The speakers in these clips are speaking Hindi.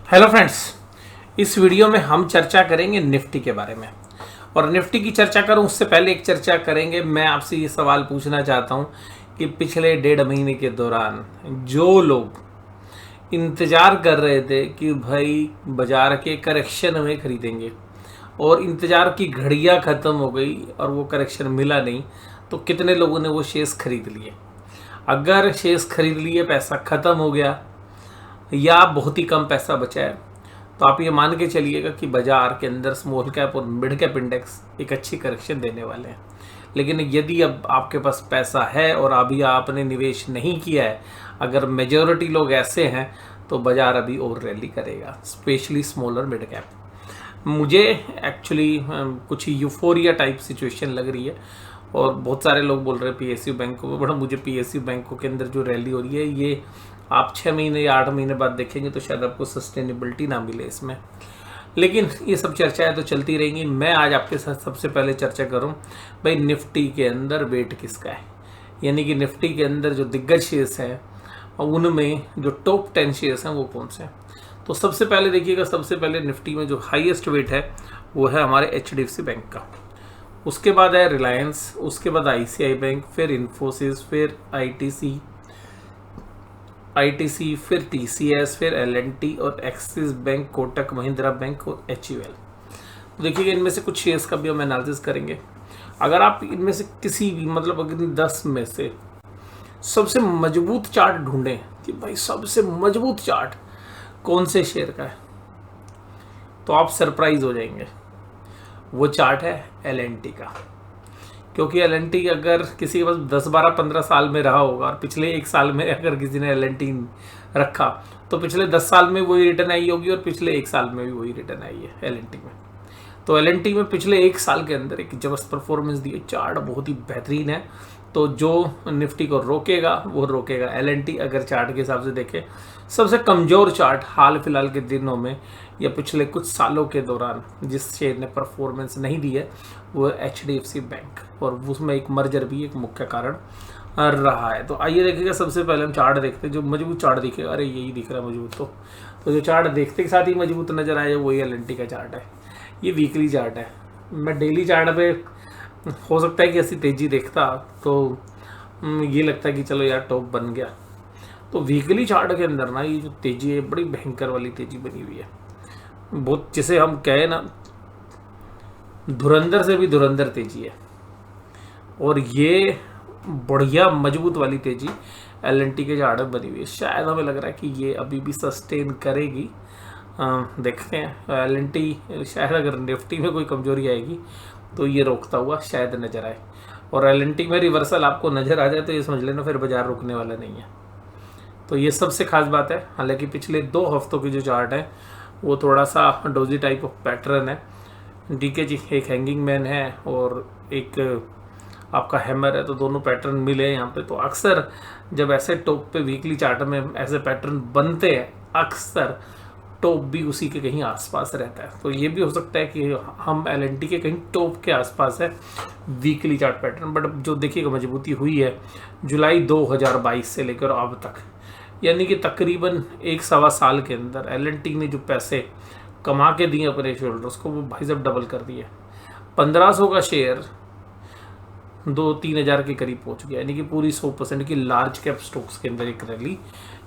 हेलो फ्रेंड्स, इस वीडियो में हम चर्चा करेंगे निफ्टी के बारे में। और निफ्टी की चर्चा करूं उससे पहले एक चर्चा करेंगे। मैं आपसे ये सवाल पूछना चाहता हूं कि पिछले 1.5 महीने के दौरान जो लोग इंतज़ार कर रहे थे कि भाई बाजार के करेक्शन में खरीदेंगे और इंतज़ार की घड़ियां ख़त्म हो गई और वो करेक्शन मिला नहीं, तो कितने लोगों ने वो शेयर्स खरीद लिए। अगर शेयर्स खरीद लिए, पैसा ख़त्म हो गया या बहुत ही कम पैसा बचा है, तो आप ये मान के चलिएगा कि बाजार के अंदर स्मॉल कैप और मिड कैप इंडेक्स एक अच्छी करेक्शन देने वाले हैं। लेकिन यदि अब आपके पास पैसा है और अभी आपने निवेश नहीं किया है, अगर मेजॉरिटी लोग ऐसे हैं, तो बाजार अभी और रैली करेगा, स्पेशली स्मॉल और मिड कैप। मुझे एक्चुअली कुछ यूफोरिया टाइप सिचुएशन लग रही है और बहुत सारे लोग बोल रहे हैं पीएसयू बैंकों में, बड़ा मुझे पीएसयू बैंकों के अंदर जो रैली हो रही है, ये आप 6 महीने या 8 महीने बाद देखेंगे तो शायद आपको सस्टेनेबिलिटी ना मिले इसमें। लेकिन ये सब चर्चाएं तो चलती रहेंगी। मैं आज आपके साथ सबसे पहले चर्चा करूं भाई निफ्टी के अंदर वेट किसका है, यानी कि निफ्टी के अंदर जो दिग्गज शेयर्स हैं उनमें जो टॉप 10 शेयर्स हैं वो कौन से हैं। तो सबसे पहले देखिएगा, सबसे पहले निफ्टी में जो हाईएस्ट वेट है वो है हमारे एचडीएफसी बैंक का। उसके बाद है रिलायंस, उसके बाद आईसीआई बैंक, फिर इन्फोसिस, फिर आईटीसी, फिर टीसीएस, फिर एलएनटी और axis bank, Kotak Mahindra bank और एचयूएल। तो देखिएगा, इनमें से कुछ शेयर्स का भी हम एनालिसिस करेंगे। अगर आप इनमें से किसी भी अगर 10 में से सबसे मजबूत चार्ट ढूंढें कि भाई सबसे मजबूत चार्ट कौन से शेयर का है, तो आप सरप्राइज हो जाएंगे। वो चार्ट है एलएनटी का। क्योंकि एलएनटी अगर किसी के पास 10, 12, 15 साल में रहा होगा और पिछले 1 साल में अगर किसी ने एलएनटी रखा, तो पिछले 10 साल में वही रिटर्न आई होगी और पिछले 1 साल में भी वही रिटर्न आई है एलएनटी में। तो एलएनटी में पिछले 1 साल के अंदर एक जबरदस्त परफॉर्मेंस दी है, चार्ट बहुत ही बेहतरीन है। तो जो निफ्टी को रोकेगा वो रोकेगा एलएनटी। अगर चार्ट के हिसाब से देखें, सबसे कमज़ोर चार्ट हाल फिलहाल के दिनों में या पिछले कुछ सालों के दौरान जिस शेयर ने परफॉर्मेंस नहीं दी है वो एचडीएफसी बैंक, और उसमें एक मर्जर भी एक मुख्य कारण रहा है। तो आइए देखिएगा, सबसे पहले हम चार्ट देखते हैं। जो मजबूत चार्ट दिखेगा, अरे यही दिख रहा है मजबूत, तो जो चार्ट देखते के साथ ही मजबूत नजर आया वही एलएनटी का चार्ट है। ये वीकली चार्ट है। मैं डेली चार्ट पे हो सकता है कि ऐसी तेज़ी देखता तो ये लगता है कि चलो यार टॉप बन गया। तो वीकली चार्ट के अंदर ना ये जो तेज़ी है बड़ी भयंकर वाली तेज़ी बनी हुई है, बहुत, जिसे हम कहें ना धुरंधर से भी धुरंधर तेज़ी है। और ये बढ़िया मजबूत वाली तेज़ी एलएनटी के चार्ट में बनी हुई है। शायद हमें लग रहा है कि ये अभी भी सस्टेन करेगी। देखते हैं एलएनटी, शायद अगर निफ्टी में कोई कमजोरी आएगी तो ये रोकता हुआ शायद नज़र आए, और एलएनटी में रिवर्सल आपको नज़र आ जाए तो ये समझ लेना फिर बाजार रुकने वाला नहीं है। तो ये सबसे खास बात है। हालांकि पिछले 2 हफ्तों की जो चार्ट है वो थोड़ा सा डोजी टाइप ऑफ पैटर्न है। डीके जी एक हैंगिंग मैन है और एक आपका हैमर है, तो दोनों पैटर्न मिले हैं यहाँ पे। तो अक्सर जब ऐसे टॉप पे वीकली चार्ट में ऐसे पैटर्न बनते हैं, अक्सर टॉप भी उसी के कहीं आसपास रहता है। तो ये भी हो सकता है कि हम एलएनटी के कहीं टॉप के आसपास है वीकली चार्ट पैटर्न। बट जो देखिएगा मजबूती हुई है जुलाई 2022 से लेकर अब तक, यानी कि तकरीबन 1 सवा साल के अंदर एलएनटी ने जो पैसे कमा के दिए अपने शोल्डर्स को, वो भाई साहब डबल कर दिए। 1500 का शेयर 2-3 हज़ार के करीब पहुंच गया, यानी कि पूरी 100% की लार्ज कैप स्टॉक्स के अंदर एक रैली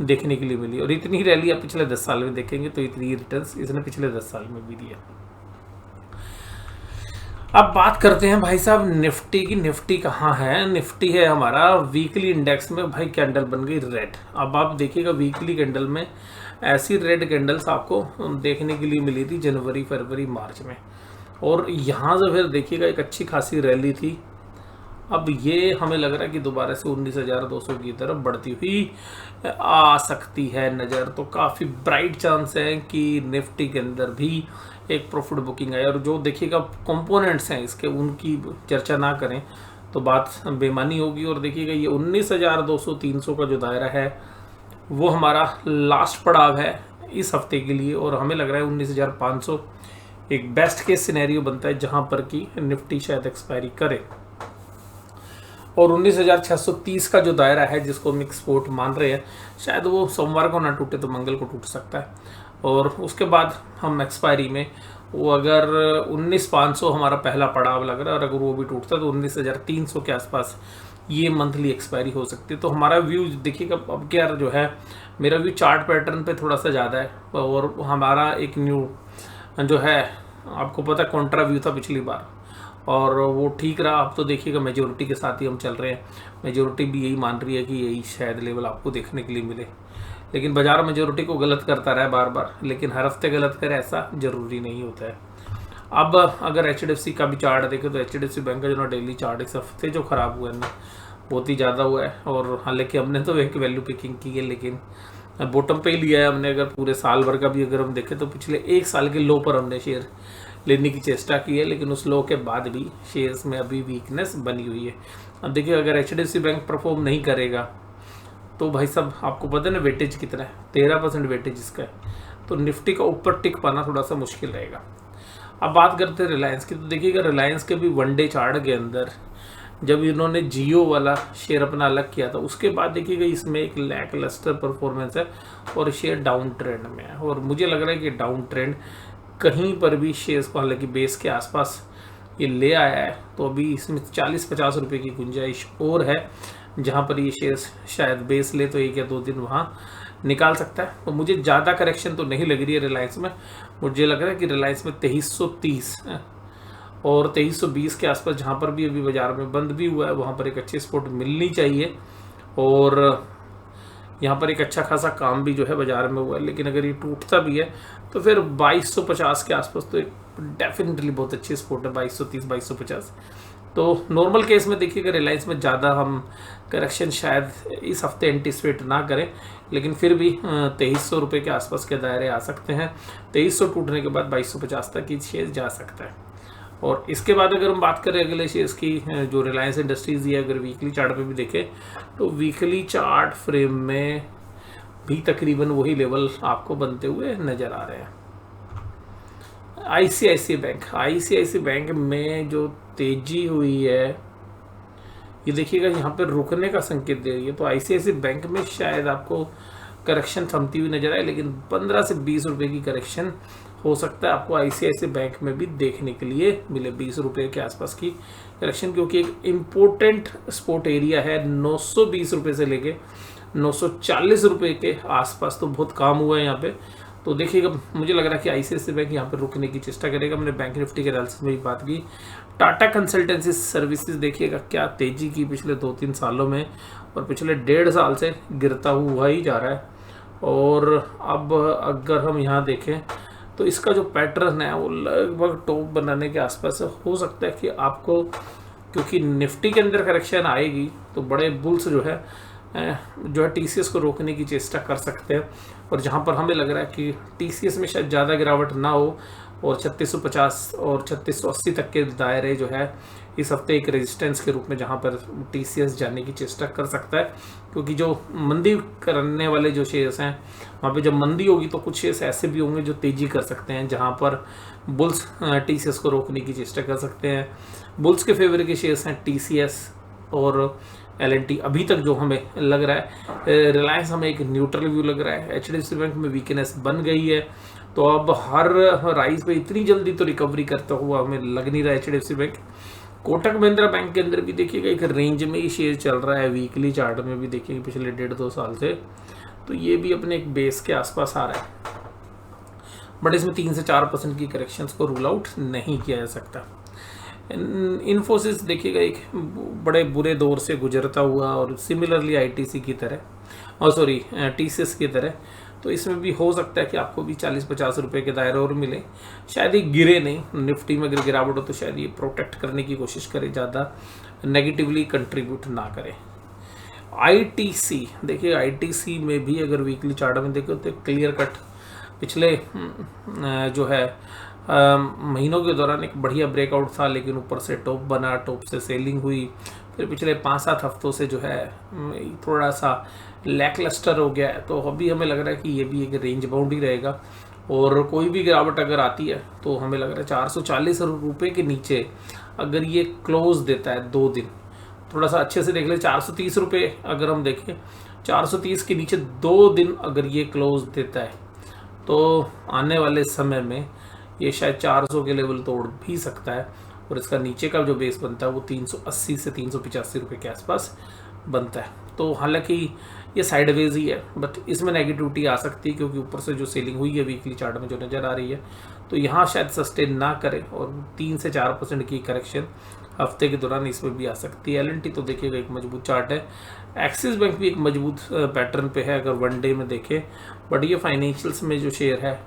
देखने के लिए मिली। और इतनी रैली आप पिछले 10 साल में देखेंगे तो इतनी रिटर्न्स इसने पिछले 10 साल में भी दिया। अब बात करते हैं भाई साहब निफ्टी की। निफ्टी कहाँ है? निफ्टी है हमारा वीकली इंडेक्स में। भाई कैंडल बन गई रेड। अब आप देखिएगा वीकली कैंडल में ऐसी रेड कैंडल्स आपको देखने के लिए मिली थी जनवरी, फरवरी, मार्च में, और यहाँ से फिर देखिएगा एक अच्छी खासी रैली थी। अब ये हमें लग रहा है कि दोबारा से 19,200 की तरफ बढ़ती हुई आ सकती है नज़र। तो काफ़ी ब्राइट चांस है कि निफ्टी के अंदर भी एक प्रॉफिट बुकिंग है। और जो देखिएगा कंपोनेंट्स हैं इसके, उनकी चर्चा ना करें तो बात बेमानी होगी। और देखिएगा ये 19,200, 300 का जो दायरा है वो हमारा लास्ट पड़ाव है इस हफ्ते के लिए, और हमें लग रहा है 19,500 एक बेस्ट केस सिनेरियो बनता है जहां पर कि निफ्टी शायद एक्सपायरी करे। और 19,630 का जो दायरा है जिसको हम एक्सपोर्ट मान रहे हैं, शायद वो सोमवार को ना टूटे तो मंगल को टूट सकता है। और उसके बाद हम एक्सपायरी में वो अगर 19,500 हमारा पहला पड़ाव लग रहा है और अगर वो भी टूटता है तो 19,300 के आसपास ये मंथली एक्सपायरी हो सकती है। तो हमारा व्यू देखिएगा अब क्या जो है, मेरा व्यू चार्ट पैटर्न पे थोड़ा सा ज़्यादा है और हमारा एक न्यू जो है, आपको पता है कॉन्ट्रा व्यू था पिछली बार और वो ठीक रहा। अब तो देखिएगा मेजोरिटी के साथ ही हम चल रहे हैं, मेजोरिटी भी यही मान रही है कि यही शायद लेवल आपको देखने के लिए मिले, लेकिन बाजार मेजोरिटी को गलत करता रहा बार बार, लेकिन हर हफ्ते गलत करे ऐसा जरूरी नहीं होता है। अब अगर HDFC का भी चार्ट देखें तो HDFC बैंक का जो ना डेली चार्ट इस हफ्ते जो खराब हुआ है ना बहुत ही ज़्यादा हुआ है, और हालांकि हमने तो एक वैल्यू पिकिंग की है लेकिन बॉटम पे ही लिया है हमने। अगर पूरे साल भर का भी अगर हम देखें तो पिछले एक साल के लो पर हमने शेयर लेने की चेष्टा की है, लेकिन उस लो के बाद भी शेयर्स में अभी वीकनेस बनी हुई है। अब देखिए अगर HDFC बैंक परफॉर्म नहीं करेगा तो भाई साहब आपको पता है ना वेटेज कितना है, 13% वेटेज इसका है, तो निफ्टी का ऊपर टिक पाना थोड़ा सा मुश्किल रहेगा। अब बात करते हैं रिलायंस की, तो देखिएगा रिलायंस के भी वनडे चार्ट के अंदर जब इन्होंने जियो वाला शेयर अपना अलग किया था उसके बाद देखिएगा इसमें एक लैक लस्टर परफॉर्मेंस है और शेयर डाउन ट्रेंड में है, और मुझे लग रहा है कि डाउन ट्रेंड कहीं पर भी शेयर्स को हालांकि बेस के आसपास ये ले आया है, तो अभी इसमें 40-50 रुपये की गुंजाइश और है जहां पर ये शेयर्स शायद बेस ले तो 1 या 2 दिन वहां निकाल सकता है। तो मुझे ज़्यादा करेक्शन तो नहीं लग रही है रिलायंस में, मुझे लग रहा है कि रिलायंस में 2330 और 2320 के आसपास जहां पर भी अभी बाजार में बंद भी हुआ है वहां पर एक अच्छी स्पॉट मिलनी चाहिए, और यहाँ पर एक अच्छा खासा काम भी जो है बाजार में हुआ है। लेकिन अगर ये टूटता भी है तो फिर 2250 के आसपास तो एक डेफिनेटली बहुत अच्छी स्पॉट है, 2230-2250। तो नॉर्मल केस में देखिएगा रिलायंस में ज़्यादा हम करेक्शन शायद इस हफ्ते एंटिसिपेट ना करें, लेकिन फिर भी 2300 रुपये के आसपास के दायरे आ सकते हैं। 2300 टूटने के बाद 2250 तक ये शेयर जा सकता है। और इसके बाद अगर हम बात करें अगले शेयर्स की, जो रिलायंस इंडस्ट्रीज है, अगर वीकली चार्ट पे भी देखें तो वीकली चार्ट फ्रेम में भी तकरीबन वही लेवल आपको बनते हुए नजर आ रहे हैं। आईसीआईसी बैंक में जो तेजी हुई है ये देखिएगा यहाँ पर रुकने का संकेत दे रही है, तो आईसीआईसी बैंक में शायद आपको करेक्शन थमती हुई नजर आए, लेकिन 15 से 20 रुपए की करेक्शन हो सकता है आपको आईसीआईसी बैंक में भी देखने के लिए मिले, 20 रुपये के आसपास की करेक्शन, क्योंकि एक इम्पोर्टेंट स्पोर्ट एरिया है 920 रुपये से लेके 940 रुपये के आसपास, तो बहुत काम हुआ है यहाँ पे। तो देखिएगा मुझे लग रहा है कि आईसीआईसी बैंक यहाँ पे रुकने की चेष्टा करेगा। हमने बैंक निफ्टी के एनालिसिस में भी बात की। टाटा कंसल्टेंसी सर्विसेज देखिएगा क्या तेजी की पिछले 2-3 सालों में, और पिछले 1.5 साल से गिरता हुआ ही जा रहा है। और अब अगर हम यहाँ देखें तो इसका जो पैटर्न है वो लगभग टॉप बनाने के आसपास हो सकता है कि आपको, क्योंकि निफ्टी के अंदर करेक्शन आएगी तो बड़े बुल्स जो है टीसीएस को रोकने की चेष्टा कर सकते हैं, और जहां पर हमें लग रहा है कि टीसीएस में शायद ज़्यादा गिरावट ना हो और 3650 और 3680 तक के दायरे जो है इस हफ्ते एक रेजिस्टेंस के रूप में जहां पर टीसीएस जाने की चेष्टा कर सकता है, क्योंकि जो मंदी करने वाले जो शेयर्स हैं वहाँ पे जब मंदी होगी तो कुछ शेयर्स ऐसे भी होंगे जो तेजी कर सकते हैं, जहां पर बुल्स टीसीएस को रोकने की चेष्टा कर सकते हैं। बुल्स के फेवर के शेयर्स हैं टीसीएस और एलएनटी। अभी तक जो हमें लग रहा है रिलायंस हमें एक न्यूट्रल व्यू लग रहा है, एचडीएफसी बैंक में वीकनेस बन गई है, तो अब हर राइज पे इतनी जल्दी तो रिकवरी करता हुआ हमें लग नहीं रहा है HDFC bank. Kotak Mahindra bank के अंदर भी देखिएगा एक रेंज में ही शेयर चल रहा है, वीकली चार्ट में भी देखिएगा पिछले 1.5-2 साल से, तो ये भी अपने एक बेस के आसपास आ रहा है, बट इसमें 3 से 4% की करेक्शंस को रूल आउट नहीं किया जा सकता। इन्फोसिस देखिएगा एक बड़े बुरे दौर से गुजरता हुआ और सिमिलरली आईटीसी की तरह और टीसीएस की तरह, तो इसमें भी हो सकता है कि आपको भी 40-50 रुपए के दायरे और मिले। शायद ये गिरे नहीं, निफ्टी में अगर गिरावट हो तो शायद ये प्रोटेक्ट करने की कोशिश करे, ज़्यादा नेगेटिवली कंट्रीब्यूट ना करे। आईटीसी देखिए, आईटीसी में भी अगर वीकली चार्ट में देखो तो क्लियर कट पिछले जो है महीनों के दौरान एक बढ़िया ब्रेकआउट था, लेकिन ऊपर से टॉप बना, टॉप से सेलिंग हुई, फिर पिछले 5-7 हफ्तों से जो है थोड़ा सा लैकलस्टर हो गया है, तो अभी हमें लग रहा है कि ये भी एक रेंज बाउंड ही रहेगा, और कोई भी गिरावट अगर आती है तो हमें लग रहा है 440 रुपये के नीचे अगर ये क्लोज देता है 2 दिन, थोड़ा सा अच्छे से देख ले, 430 रुपये अगर हम देखें 430 के नीचे 2 दिन अगर ये क्लोज देता है तो आने वाले समय में ये शायद 400 के लेवल तोड़ भी सकता है और इसका नीचे का जो बेस बनता है वो 380 से 385 रुपये के आसपास बनता है। तो हालांकि ये साइडवेज ही है, बट इसमें नेगेटिविटी आ सकती है क्योंकि ऊपर से जो सेलिंग हुई है वीकली चार्ट में जो नज़र आ रही है, तो यहाँ शायद सस्टेन ना करे और 3 से 4% की करेक्शन हफ्ते के दौरान इसमें भी आ सकती है। एल&टी तो देखिएगा एक मजबूत चार्ट है, एक्सिस बैंक भी एक मजबूत पैटर्न पे है अगर वन डे में देखें, बट ये फाइनेंशियल्स में जो शेयर है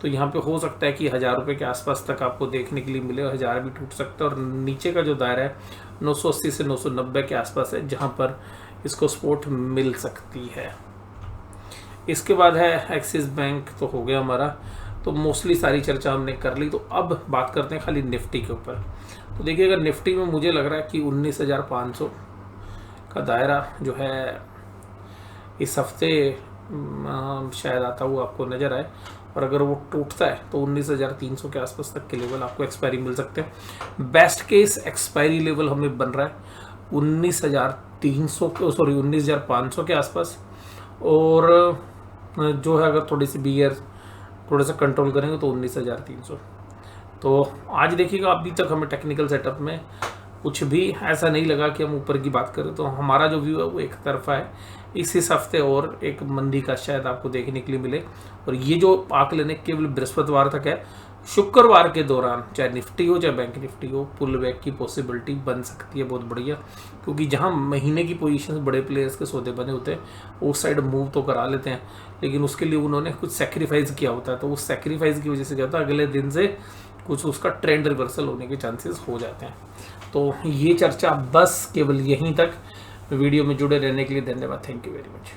तो यहाँ पे हो सकता है कि 1000 रुपये के आसपास तक आपको देखने के लिए मिले, 1000 भी टूट सकता है और नीचे का जो दायरा है 980 से 990 के आसपास है जहाँ पर इसको सपोर्ट मिल सकती है। इसके बाद है एक्सिस बैंक, तो हो गया हमारा, तो मोस्टली सारी चर्चा हमने कर ली। तो अब बात करते हैं खाली निफ्टी के ऊपर। तो देखिएगा निफ्टी में मुझे लग रहा है कि 19,500 का दायरा जो है इस हफ्ते शायद आता हुआ आपको नज़र आए, और अगर वो टूटता है तो 19,300 के आसपास तक के लेवल आपको एक्सपायरी मिल सकते हैं। बेस्ट केस एक्सपायरी लेवल हमें बन रहा है 19,500 के आसपास, और जो है अगर थोड़ी सी बियर थोड़ा सा कंट्रोल करेंगे तो 19,300। तो आज देखिएगा अभी तक हमें टेक्निकल सेटअप में कुछ भी ऐसा नहीं लगा कि हम ऊपर की बात करें, तो हमारा जो व्यू है वो एक तरफा है। इस हफ्ते और एक मंदी का शायद आपको देखने के लिए मिले, और ये जो आकलन है केवल बृहस्पतिवार तक है। शुक्रवार के दौरान चाहे निफ्टी हो चाहे बैंक निफ्टी हो, पुल बैक की पॉसिबिलिटी बन सकती है बहुत बढ़िया, क्योंकि जहां महीने की पोजीशन बड़े प्लेयर्स के सौदे बने होते हैं उस साइड मूव तो करा लेते हैं, लेकिन उसके लिए उन्होंने कुछ सेक्रीफाइस किया होता है, तो उस सेक्रीफाइस की वजह से क्या होता है अगले दिन से कुछ उसका ट्रेंड रिवर्सल होने के चांसेस हो जाते हैं। तो ये चर्चा बस केवल यहीं तक। वीडियो में जुड़े रहने के लिए धन्यवाद। Thank you very much.